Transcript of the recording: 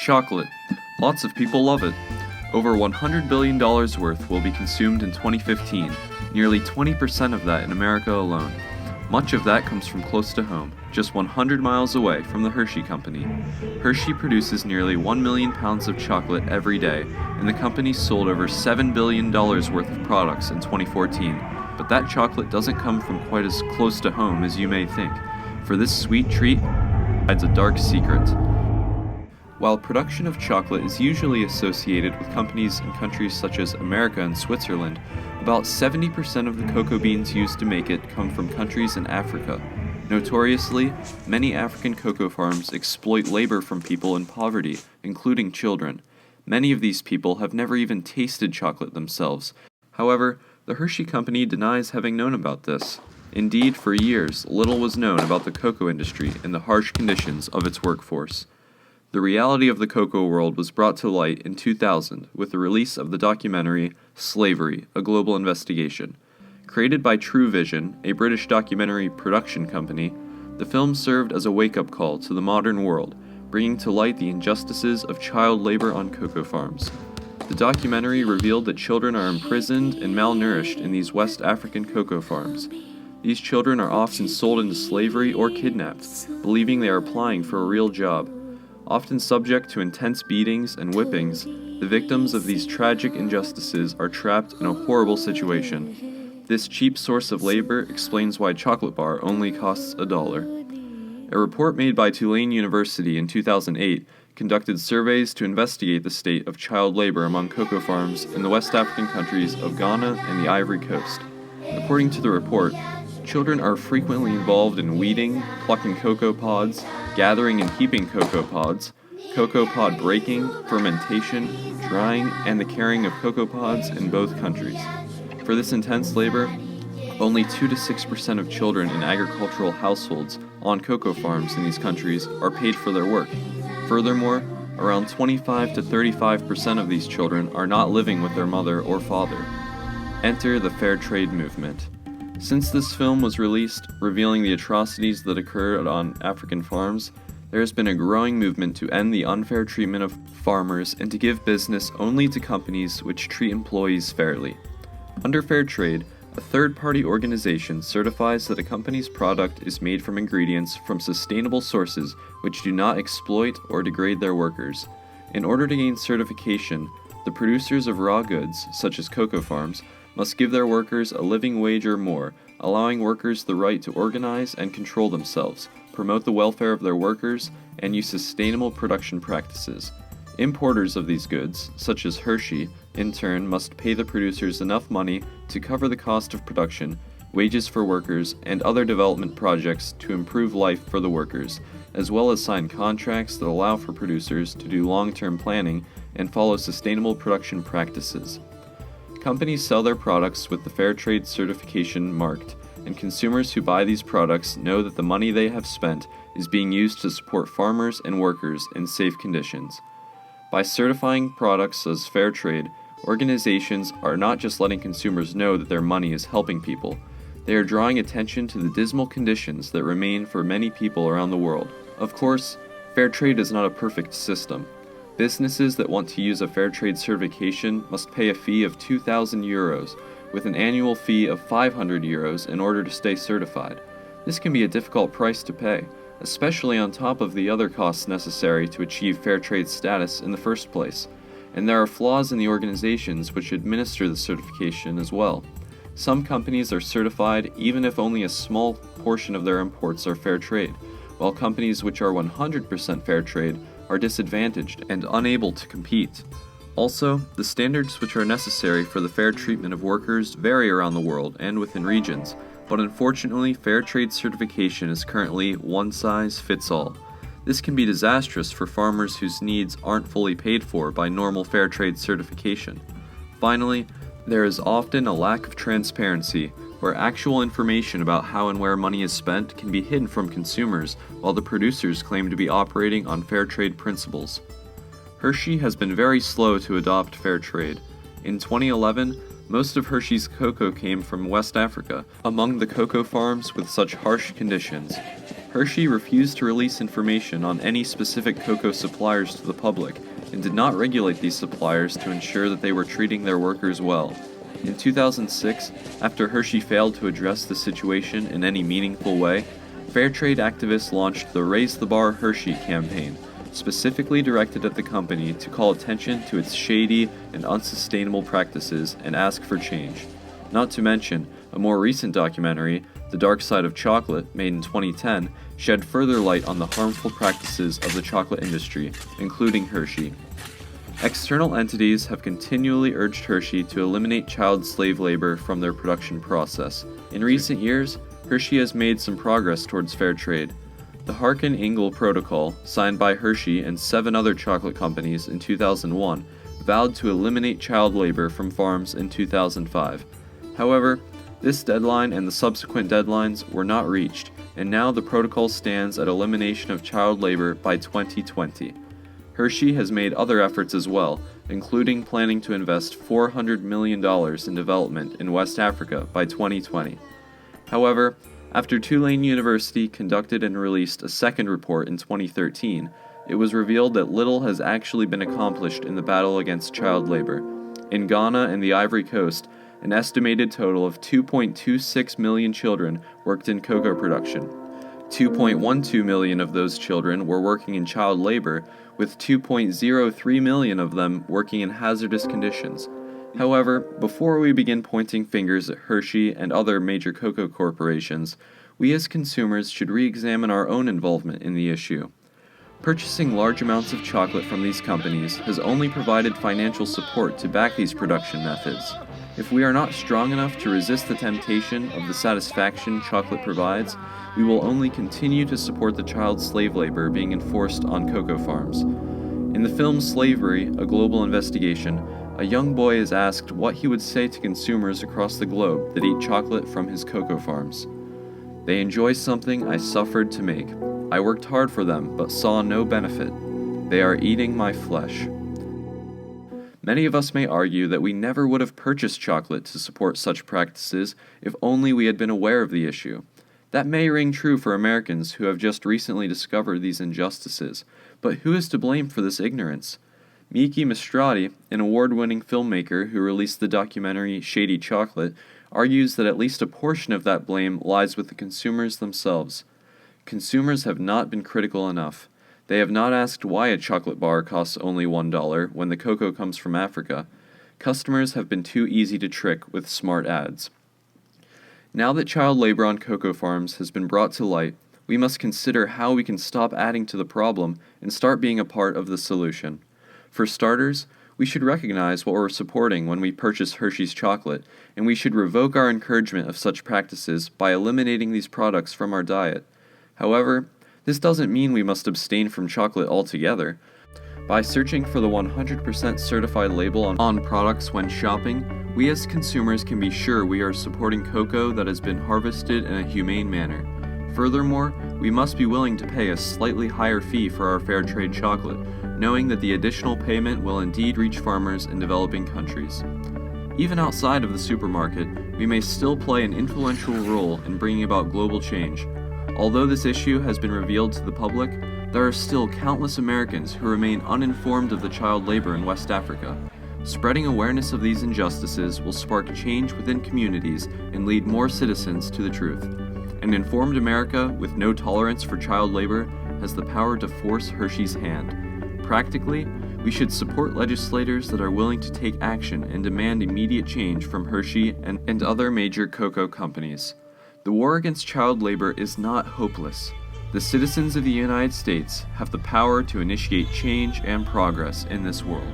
Chocolate. Lots of people love it. Over $100 billion worth will be consumed in 2015, nearly 20% of that in America alone. Much of that comes from close to home, just 100 miles away from the Hershey Company. Hershey produces nearly 1 million pounds of chocolate every day, and the company sold over $7 billion worth of products in 2014. But that chocolate doesn't come from quite as close to home as you may think, for this sweet treat hides a dark secret. While production of chocolate is usually associated with companies in countries such as America and Switzerland, about 70% of the cocoa beans used to make it come from countries in Africa. Notoriously, many African cocoa farms exploit labor from people in poverty, including children. Many of these people have never even tasted chocolate themselves. However, the Hershey Company denies having known about this. Indeed, for years, little was known about the cocoa industry and the harsh conditions of its workforce. The reality of the cocoa world was brought to light in 2000 with the release of the documentary Slavery, A Global Investigation. Created by True Vision, a British documentary production company, the film served as a wake-up call to the modern world, bringing to light the injustices of child labor on cocoa farms. The documentary revealed that children are imprisoned and malnourished in these West African cocoa farms. These children are often sold into slavery or kidnapped, believing they are applying for a real job. Often subject to intense beatings and whippings, the victims of these tragic injustices are trapped in a horrible situation. This cheap source of labor explains why chocolate bar only costs $1. A report made by Tulane University in 2008 conducted surveys to investigate the state of child labor among cocoa farms in the West African countries of Ghana and the Ivory Coast. According to the report, children are frequently involved in weeding, plucking cocoa pods, gathering and heaping cocoa pods, cocoa pod breaking, fermentation, drying, and the carrying of cocoa pods in both countries. For this intense labor, only 2 to 6% of children in agricultural households on cocoa farms in these countries are paid for their work. Furthermore, around 25 to 35% of these children are not living with their mother or father. Enter the fair trade movement. Since this film was released, revealing the atrocities that occurred on African farms, there has been a growing movement to end the unfair treatment of farmers and to give business only to companies which treat employees fairly. Under fair trade, a third-party organization certifies that a company's product is made from ingredients from sustainable sources which do not exploit or degrade their workers. In order to gain certification, the producers of raw goods, such as cocoa farms, must give their workers a living wage or more, allowing workers the right to organize and control themselves, promote the welfare of their workers, and use sustainable production practices. Importers of these goods, such as Hershey, in turn must pay the producers enough money to cover the cost of production, wages for workers, and other development projects to improve life for the workers, as well as sign contracts that allow for producers to do long-term planning and follow sustainable production practices. Companies sell their products with the Fair Trade certification marked, and consumers who buy these products know that the money they have spent is being used to support farmers and workers in safe conditions. By certifying products as fair trade, organizations are not just letting consumers know that their money is helping people, they are drawing attention to the dismal conditions that remain for many people around the world. Of course, fair trade is not a perfect system. Businesses that want to use a fair trade certification must pay a fee of €2,000, with an annual fee of €500 in order to stay certified. This can be a difficult price to pay, especially on top of the other costs necessary to achieve fair trade status in the first place. And there are flaws in the organizations which administer the certification as well. Some companies are certified even if only a small portion of their imports are fair trade, while companies which are 100% fair trade are disadvantaged and unable to compete. Also, the standards which are necessary for the fair treatment of workers vary around the world and within regions, but unfortunately, fair trade certification is currently one size fits all. This can be disastrous for farmers whose needs aren't fully paid for by normal fair trade certification. Finally, there is often a lack of transparency, where actual information about how and where money is spent can be hidden from consumers while the producers claim to be operating on fair trade principles. Hershey has been very slow to adopt fair trade. In 2011, Most of Hershey's cocoa came from West Africa, among the cocoa farms with such harsh conditions. Hershey refused to release information on any specific cocoa suppliers to the public and did not regulate these suppliers to ensure that they were treating their workers well. In 2006, after Hershey failed to address the situation in any meaningful way, fair trade activists launched the Raise the Bar Hershey campaign, specifically directed at the company to call attention to its shady and unsustainable practices and ask for change. Not to mention, a more recent documentary, The Dark Side of Chocolate, made in 2010, shed further light on the harmful practices of the chocolate industry, including Hershey. External entities have continually urged Hershey to eliminate child slave labor from their production process. In recent years, Hershey has made some progress towards fair trade. The Harkin-Engel Protocol, signed by Hershey and 7 other chocolate companies in 2001, vowed to eliminate child labor from farms in 2005. However, this deadline and the subsequent deadlines were not reached, and now the protocol stands at elimination of child labor by 2020. Hershey has made other efforts as well, including planning to invest $400 million in development in West Africa by 2020. However, after Tulane University conducted and released a second report in 2013, it was revealed that little has actually been accomplished in the battle against child labor. In Ghana and the Ivory Coast, an estimated total of 2.26 million children worked in cocoa production. 2.12 million of those children were working in child labor, with 2.03 million of them working in hazardous conditions. However, before we begin pointing fingers at Hershey and other major cocoa corporations, we as consumers should re-examine our own involvement in the issue. Purchasing large amounts of chocolate from these companies has only provided financial support to back these production methods. If we are not strong enough to resist the temptation of the satisfaction chocolate provides, we will only continue to support the child slave labor being enforced on cocoa farms. In the film Slavery, A Global Investigation, a young boy is asked what he would say to consumers across the globe that eat chocolate from his cocoa farms. They enjoy something I suffered to make. I worked hard for them, but saw no benefit. They are eating my flesh. Many of us may argue that we never would have purchased chocolate to support such practices if only we had been aware of the issue. That may ring true for Americans who have just recently discovered these injustices, but who is to blame for this ignorance? Miki Mastrati, an award-winning filmmaker who released the documentary Shady Chocolate, argues that at least a portion of that blame lies with the consumers themselves. Consumers have not been critical enough. They have not asked why a chocolate bar costs only $1 when the cocoa comes from Africa. Customers have been too easy to trick with smart ads. Now that child labor on cocoa farms has been brought to light, we must consider how we can stop adding to the problem and start being a part of the solution. For starters, we should recognize what we're supporting when we purchase Hershey's chocolate, and we should revoke our encouragement of such practices by eliminating these products from our diet. However, this doesn't mean we must abstain from chocolate altogether. By searching for the 100% certified label on products when shopping, we as consumers can be sure we are supporting cocoa that has been harvested in a humane manner. Furthermore, we must be willing to pay a slightly higher fee for our fair trade chocolate, knowing that the additional payment will indeed reach farmers in developing countries. Even outside of the supermarket, we may still play an influential role in bringing about global change. Although this issue has been revealed to the public, there are still countless Americans who remain uninformed of the child labor in West Africa. Spreading awareness of these injustices will spark change within communities and lead more citizens to the truth. An informed America with no tolerance for child labor has the power to force Hershey's hand. Practically, we should support legislators that are willing to take action and demand immediate change from Hershey and other major cocoa companies. The war against child labor is not hopeless. The citizens of the United States have the power to initiate change and progress in this world.